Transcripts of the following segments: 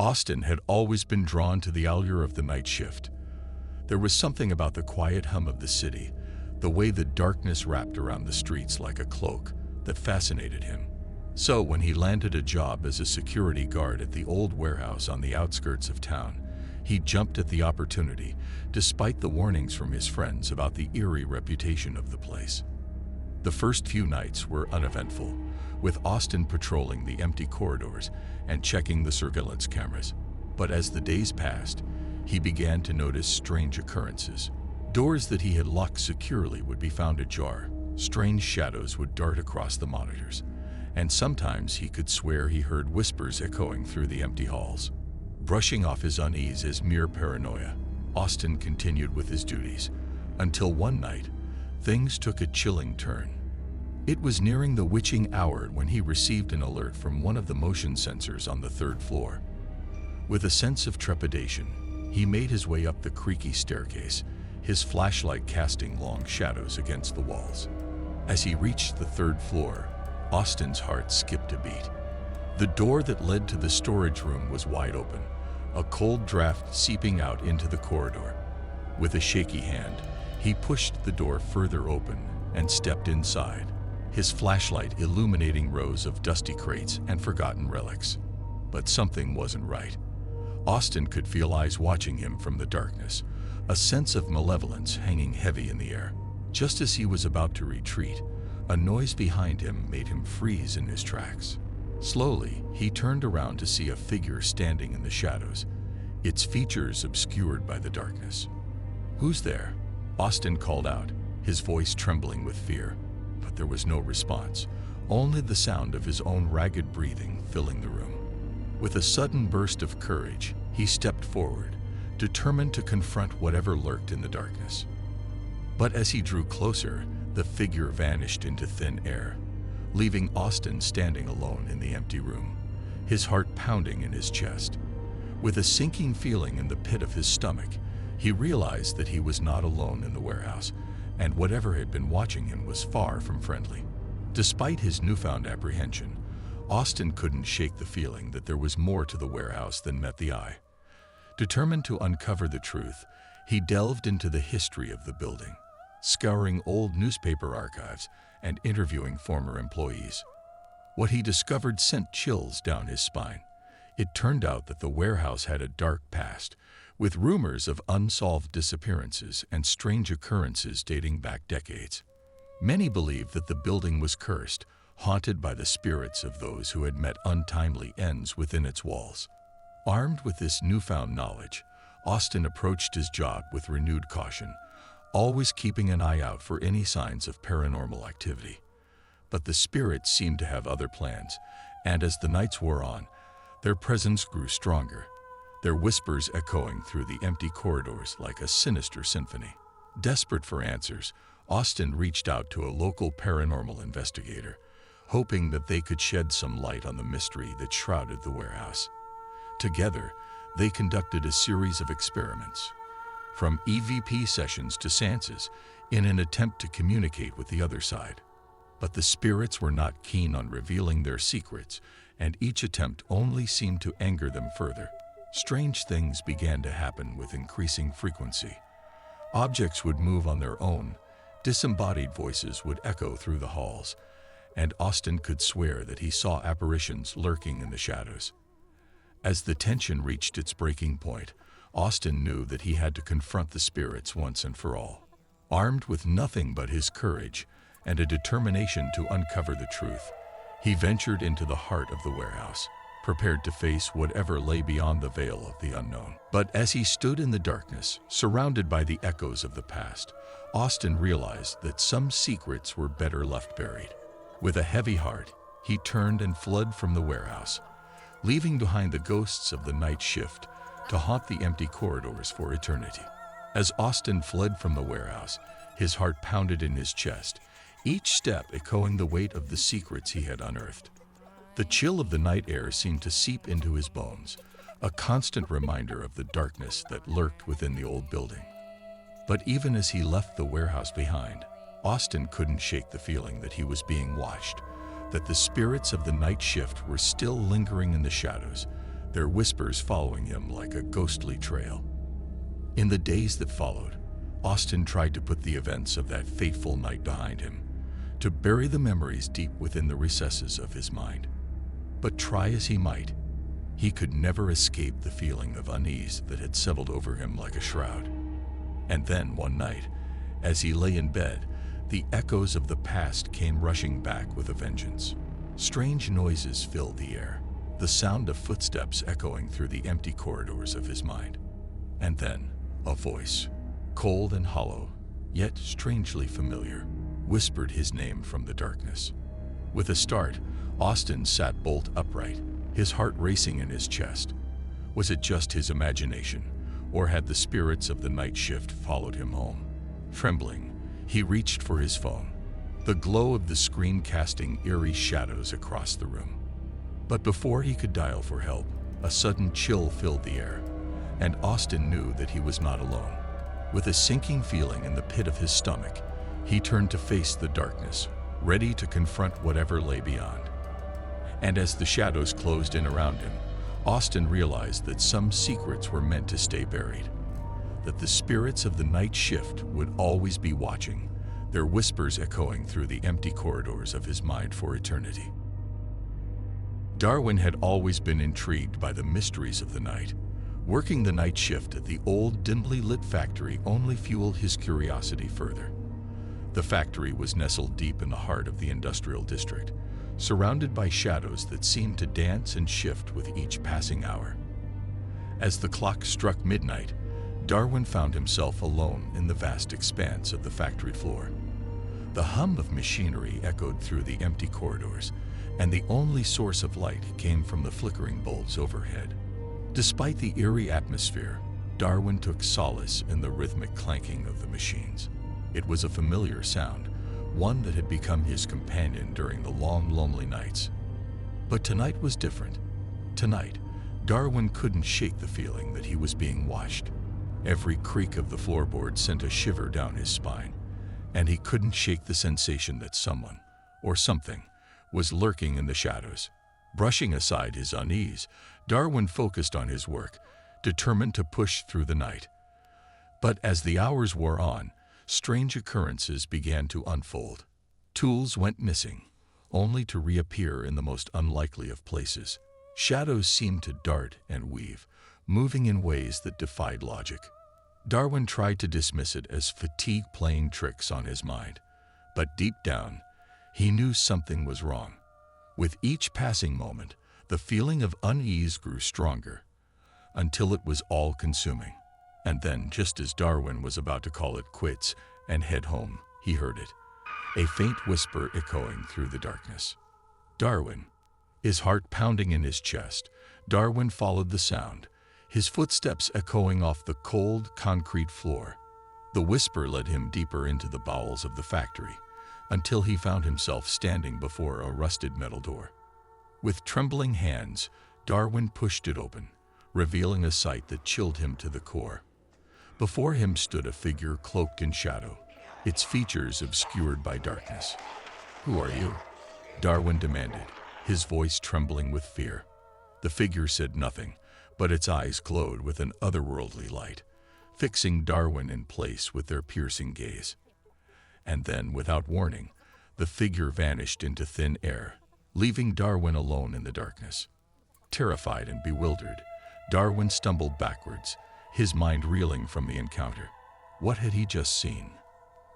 Austin had always been drawn to the allure of the night shift. There was something about the quiet hum of the city, the way the darkness wrapped around the streets like a cloak, that fascinated him. So when he landed a job as a security guard at the old warehouse on the outskirts of town, he jumped at the opportunity, despite the warnings from his friends about the eerie reputation of the place. The first few nights were uneventful, with Austin patrolling the empty corridors and checking the surveillance cameras. But as the days passed, he began to notice strange occurrences. Doors that he had locked securely would be found ajar, strange shadows would dart across the monitors, and sometimes he could swear he heard whispers echoing through the empty halls. Brushing off his unease as mere paranoia, Austin continued with his duties, until one night, things took a chilling turn. It was nearing the witching hour when he received an alert from one of the motion sensors on the third floor. With a sense of trepidation, he made his way up the creaky staircase, his flashlight casting long shadows against the walls. As he reached the third floor, Austin's heart skipped a beat. The door that led to the storage room was wide open, a cold draft seeping out into the corridor. With a shaky hand, he pushed the door further open and stepped inside, his flashlight illuminating rows of dusty crates and forgotten relics. But something wasn't right. Austin could feel eyes watching him from the darkness, a sense of malevolence hanging heavy in the air. Just as he was about to retreat, a noise behind him made him freeze in his tracks. Slowly, he turned around to see a figure standing in the shadows, its features obscured by the darkness. "Who's there?" Austin called out, his voice trembling with fear. But there was no response, only the sound of his own ragged breathing filling the room. With a sudden burst of courage, he stepped forward, determined to confront whatever lurked in the darkness. But as he drew closer, the figure vanished into thin air, leaving Austin standing alone in the empty room, his heart pounding in his chest. With a sinking feeling in the pit of his stomach, he realized that he was not alone in the warehouse, and whatever had been watching him was far from friendly. Despite his newfound apprehension, Austin couldn't shake the feeling that there was more to the warehouse than met the eye. Determined to uncover the truth, he delved into the history of the building, scouring old newspaper archives and interviewing former employees. What he discovered sent chills down his spine. It turned out that the warehouse had a dark past, with rumors of unsolved disappearances and strange occurrences dating back decades. Many believed that the building was cursed, haunted by the spirits of those who had met untimely ends within its walls. Armed with this newfound knowledge, Austin approached his job with renewed caution, always keeping an eye out for any signs of paranormal activity. But the spirits seemed to have other plans, and as the nights wore on, their presence grew stronger, their whispers echoing through the empty corridors like a sinister symphony. Desperate for answers, Austin reached out to a local paranormal investigator, hoping that they could shed some light on the mystery that shrouded the warehouse. Together, they conducted a series of experiments, from EVP sessions to seances, in an attempt to communicate with the other side. But the spirits were not keen on revealing their secrets, and each attempt only seemed to anger them further. Strange things began to happen with increasing frequency. Objects would move on their own, disembodied voices would echo through the halls, and Austin could swear that he saw apparitions lurking in the shadows. As the tension reached its breaking point, Austin knew that he had to confront the spirits once and for all. Armed with nothing but his courage and a determination to uncover the truth, he ventured into the heart of the warehouse, prepared to face whatever lay beyond the veil of the unknown. But as he stood in the darkness, surrounded by the echoes of the past, Austin realized that some secrets were better left buried. With a heavy heart, he turned and fled from the warehouse, leaving behind the ghosts of the night shift to haunt the empty corridors for eternity. As Austin fled from the warehouse, his heart pounded in his chest, each step echoing the weight of the secrets he had unearthed. The chill of the night air seemed to seep into his bones, a constant reminder of the darkness that lurked within the old building. But even as he left the warehouse behind, Austin couldn't shake the feeling that he was being watched, that the spirits of the night shift were still lingering in the shadows, their whispers following him like a ghostly trail. In the days that followed, Austin tried to put the events of that fateful night behind him, to bury the memories deep within the recesses of his mind. But try as he might, he could never escape the feeling of unease that had settled over him like a shroud. And then one night, as he lay in bed, the echoes of the past came rushing back with a vengeance. Strange noises filled the air, the sound of footsteps echoing through the empty corridors of his mind. And then, a voice, cold and hollow, yet strangely familiar, whispered his name from the darkness. With a start, Austin sat bolt upright, his heart racing in his chest. Was it just his imagination, or had the spirits of the night shift followed him home? Trembling, he reached for his phone, the glow of the screen casting eerie shadows across the room. But before he could dial for help, a sudden chill filled the air, and Austin knew that he was not alone. With a sinking feeling in the pit of his stomach, he turned to face the darkness, ready to confront whatever lay beyond. And as the shadows closed in around him, Austin realized that some secrets were meant to stay buried, that the spirits of the night shift would always be watching, their whispers echoing through the empty corridors of his mind for eternity. Darwin had always been intrigued by the mysteries of the night. Working the night shift at the old, dimly lit factory only fueled his curiosity further. The factory was nestled deep in the heart of the industrial district, surrounded by shadows that seemed to dance and shift with each passing hour. As the clock struck midnight, Darwin found himself alone in the vast expanse of the factory floor. The hum of machinery echoed through the empty corridors, and the only source of light came from the flickering bulbs overhead. Despite the eerie atmosphere, Darwin took solace in the rhythmic clanking of the machines. It was a familiar sound, one that had become his companion during the long, lonely nights. But tonight was different. Tonight, Darwin couldn't shake the feeling that he was being watched. Every creak of the floorboard sent a shiver down his spine, and he couldn't shake the sensation that someone, or something, was lurking in the shadows. Brushing aside his unease, Darwin focused on his work, determined to push through the night. But as the hours wore on, strange occurrences began to unfold. Tools went missing, only to reappear in the most unlikely of places. Shadows seemed to dart and weave, moving in ways that defied logic. Darwin tried to dismiss it as fatigue playing tricks on his mind, but deep down, he knew something was wrong. With each passing moment, the feeling of unease grew stronger, until it was all-consuming. And then, just as Darwin was about to call it quits and head home, he heard it, a faint whisper echoing through the darkness. Darwin. His heart pounding in his chest, Darwin followed the sound, his footsteps echoing off the cold, concrete floor. The whisper led him deeper into the bowels of the factory, until he found himself standing before a rusted metal door. With trembling hands, Darwin pushed it open, revealing a sight that chilled him to the core. Before him stood a figure cloaked in shadow, its features obscured by darkness. "Who are you?" Darwin demanded, his voice trembling with fear. The figure said nothing, but its eyes glowed with an otherworldly light, fixing Darwin in place with their piercing gaze. And then, without warning, the figure vanished into thin air, leaving Darwin alone in the darkness. Terrified and bewildered, Darwin stumbled backwards, his mind reeling from the encounter. What had he just seen?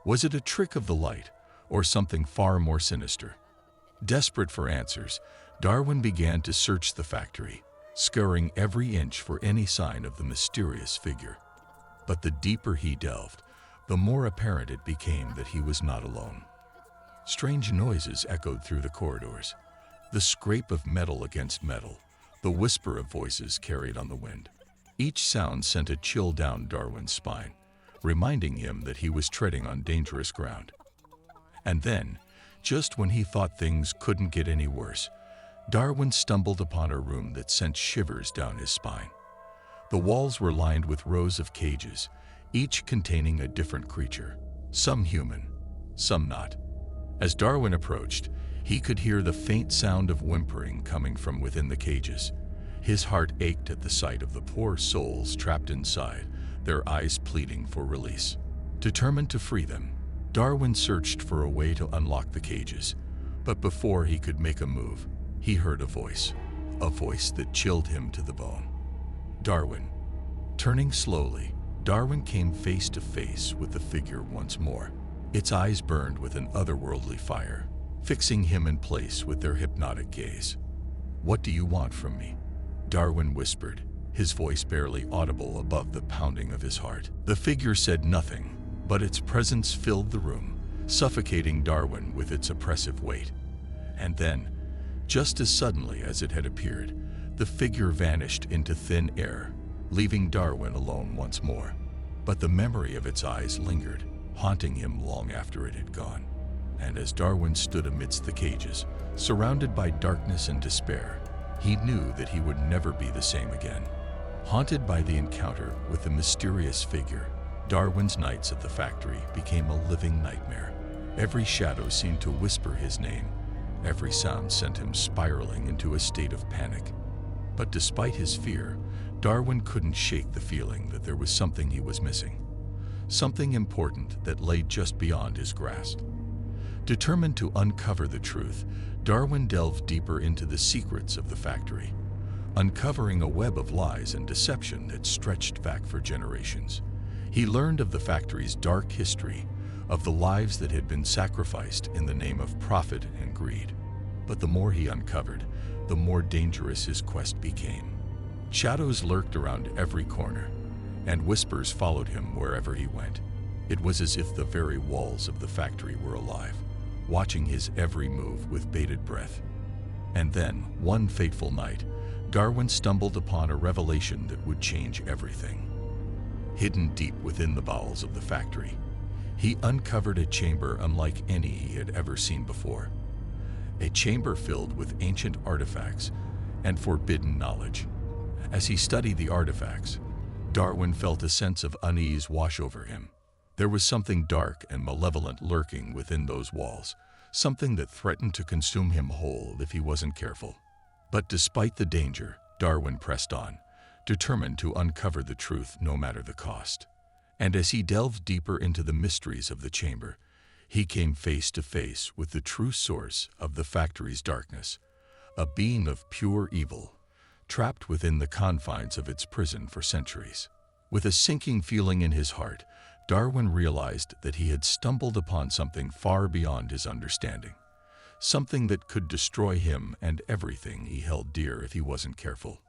Was it a trick of the light, or something far more sinister? Desperate for answers, Darwin began to search the factory, scouring every inch for any sign of the mysterious figure. But the deeper he delved, the more apparent it became that he was not alone. Strange noises echoed through the corridors, the scrape of metal against metal, the whisper of voices carried on the wind. Each sound sent a chill down Darwin's spine, reminding him that he was treading on dangerous ground. And then, just when he thought things couldn't get any worse, Darwin stumbled upon a room that sent shivers down his spine. The walls were lined with rows of cages, each containing a different creature, some human, some not. As Darwin approached, he could hear the faint sound of whimpering coming from within the cages. His heart ached at the sight of the poor souls trapped inside, their eyes pleading for release. Determined to free them, Darwin searched for a way to unlock the cages. But before he could make a move, he heard a voice that chilled him to the bone. Darwin. Turning slowly, Darwin came face to face with the figure once more. Its eyes burned with an otherworldly fire, fixing him in place with their hypnotic gaze. "What do you want from me?" Darwin whispered, his voice barely audible above the pounding of his heart. The figure said nothing, but its presence filled the room, suffocating Darwin with its oppressive weight. And then, just as suddenly as it had appeared, the figure vanished into thin air, leaving Darwin alone once more. But the memory of its eyes lingered, haunting him long after it had gone. And as Darwin stood amidst the cages, surrounded by darkness and despair, he knew that he would never be the same again. Haunted by the encounter with the mysterious figure, Darwin's nights at the factory became a living nightmare. Every shadow seemed to whisper his name. Every sound sent him spiraling into a state of panic. But despite his fear, Darwin couldn't shake the feeling that there was something he was missing. Something important that lay just beyond his grasp. Determined to uncover the truth, Darwin delved deeper into the secrets of the factory, uncovering a web of lies and deception that stretched back for generations. He learned of the factory's dark history, of the lives that had been sacrificed in the name of profit and greed. But the more he uncovered, the more dangerous his quest became. Shadows lurked around every corner, and whispers followed him wherever he went. It was as if the very walls of the factory were alive, watching his every move with bated breath. And then, one fateful night, Darwin stumbled upon a revelation that would change everything. Hidden deep within the bowels of the factory, he uncovered a chamber unlike any he had ever seen before. A chamber filled with ancient artifacts and forbidden knowledge. As he studied the artifacts, Darwin felt a sense of unease wash over him. There was something dark and malevolent lurking within those walls, something that threatened to consume him whole if he wasn't careful. But despite the danger, Darwin pressed on, determined to uncover the truth no matter the cost. And as he delved deeper into the mysteries of the chamber, he came face to face with the true source of the factory's darkness, a being of pure evil, trapped within the confines of its prison for centuries. With a sinking feeling in his heart, Darwin realized that he had stumbled upon something far beyond his understanding, something that could destroy him and everything he held dear if he wasn't careful.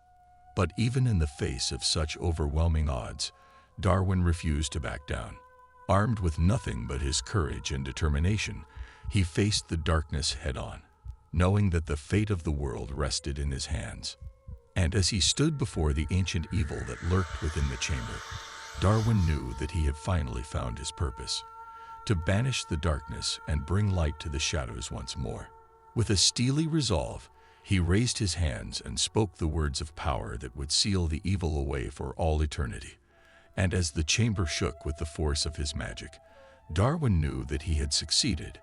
But even in the face of such overwhelming odds, Darwin refused to back down. Armed with nothing but his courage and determination, he faced the darkness head-on, knowing that the fate of the world rested in his hands. And as he stood before the ancient evil that lurked within the chamber, Darwin knew that he had finally found his purpose, to banish the darkness and bring light to the shadows once more. With a steely resolve, he raised his hands and spoke the words of power that would seal the evil away for all eternity. And as the chamber shook with the force of his magic, Darwin knew that he had succeeded,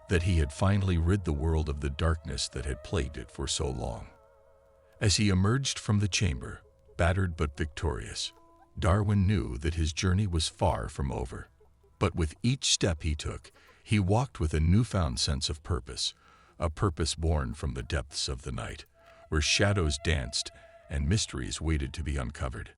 that he had finally rid the world of the darkness that had plagued it for so long. As he emerged from the chamber, battered but victorious, Darwin knew that his journey was far from over. But with each step he took, he walked with a newfound sense of purpose, a purpose born from the depths of the night, where shadows danced and mysteries waited to be uncovered.